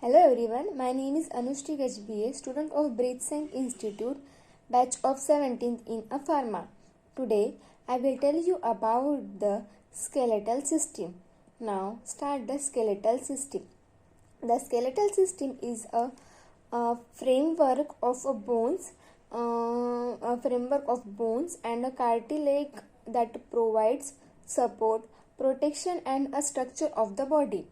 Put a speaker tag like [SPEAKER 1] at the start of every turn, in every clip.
[SPEAKER 1] Hello everyone, my name is Anushri Gajbiye, student of Breath Science Institute, batch of 17th in a pharma. Today, I will tell you about the skeletal system. Now, start the skeletal system. The skeletal system is a framework of bones and a cartilage that provides support, protection, and a structure of the body.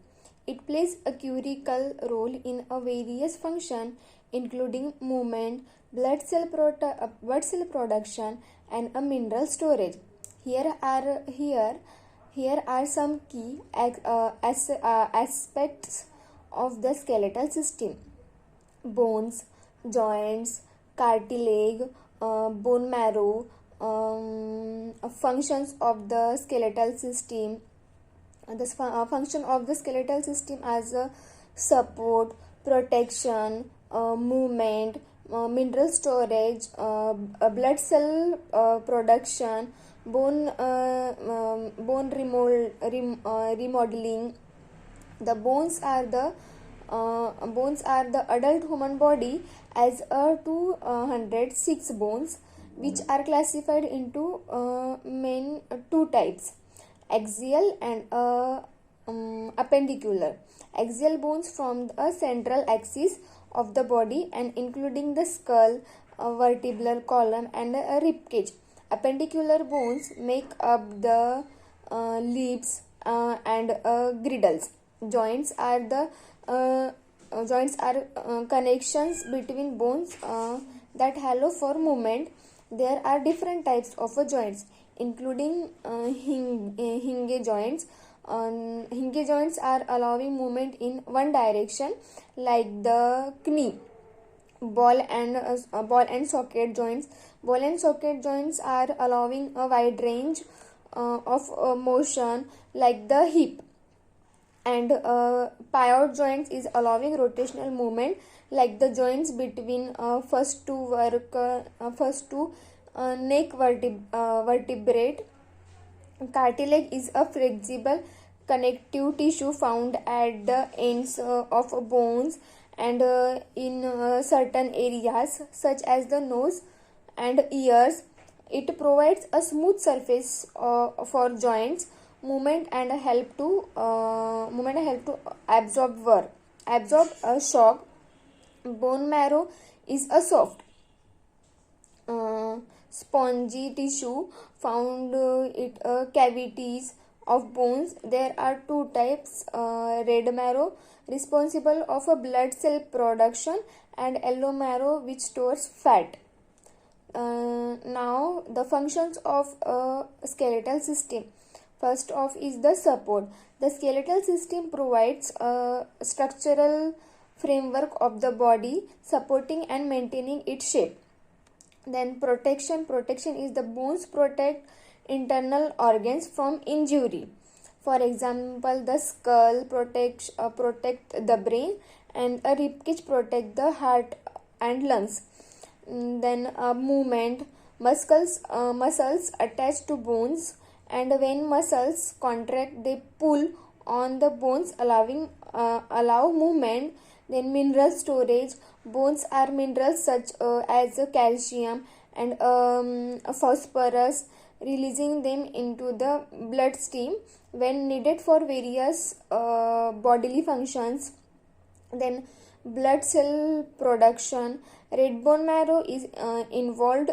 [SPEAKER 1] It plays a critical role in a various functions, including movement, blood cell production, and a mineral storage. Here are some key aspects of the skeletal system: bones, joints, cartilage, bone marrow, functions of the skeletal system. The function of the skeletal system as a support, protection, movement, mineral storage, blood cell production, remodeling. The bones are the adult human body as a 206 bones, which are classified into main two types: axial and appendicular. Axial bones from the central axis of the body and including the skull, vertebral column, and a rib cage. Appendicular bones make up the lips and girdles. Joints are the connections between bones that allow for movement. There are different types of joints, including hinge joints. Hinge joints are allowing movement in one direction, like the knee. Ball and socket joints. Ball and socket joints are allowing a wide range of motion, like the hip. And pivot joints is allowing rotational movement, like the joints between first two neck vertebrate. Cartilage is a flexible connective tissue found at the ends of bones and in certain areas such as the nose and ears. It provides a smooth surface for joints movement and help to absorb a shock. Bone marrow is a soft spongy tissue found cavities of bones. There are two types: red marrow, responsible of a blood cell production, and yellow marrow, which stores fat. Now the functions of a skeletal system. First off is the support. The skeletal system provides a structural framework of the body, supporting and maintaining its shape. Then protection. Protection is the bones protect internal organs from injury. For example, the skull protect the brain, and a ribcage protect the heart and lungs. Then movement. Muscles attached to bones, and when muscles contract, they pull on the bones, allow movement. Then mineral storage. Bones are minerals such as calcium and phosphorus, releasing them into the bloodstream when needed for various bodily functions. Then blood cell production. Red bone marrow is involved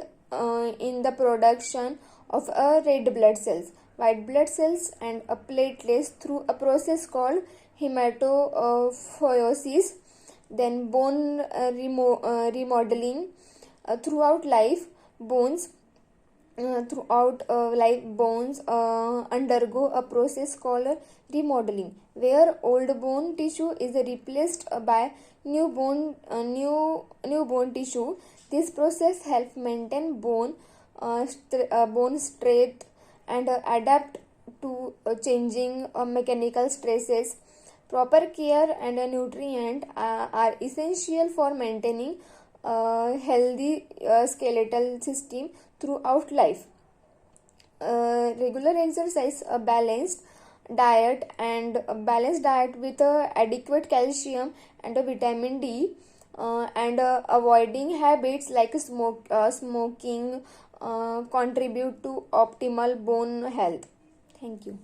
[SPEAKER 1] in the production of red blood cells, white blood cells, and platelets through a process called hematopoiesis. Then bone remodeling. Throughout life, bones undergo a process called remodeling, where old bone tissue is replaced by new bone tissue. This process helps maintain bone strength and adapt to changing mechanical stresses. Proper care and nutrient are essential for maintaining a healthy skeletal system throughout life. Regular exercise, balanced diet and a balanced diet with adequate calcium and vitamin D, and avoiding habits like smoking contribute to optimal bone health. Thank you.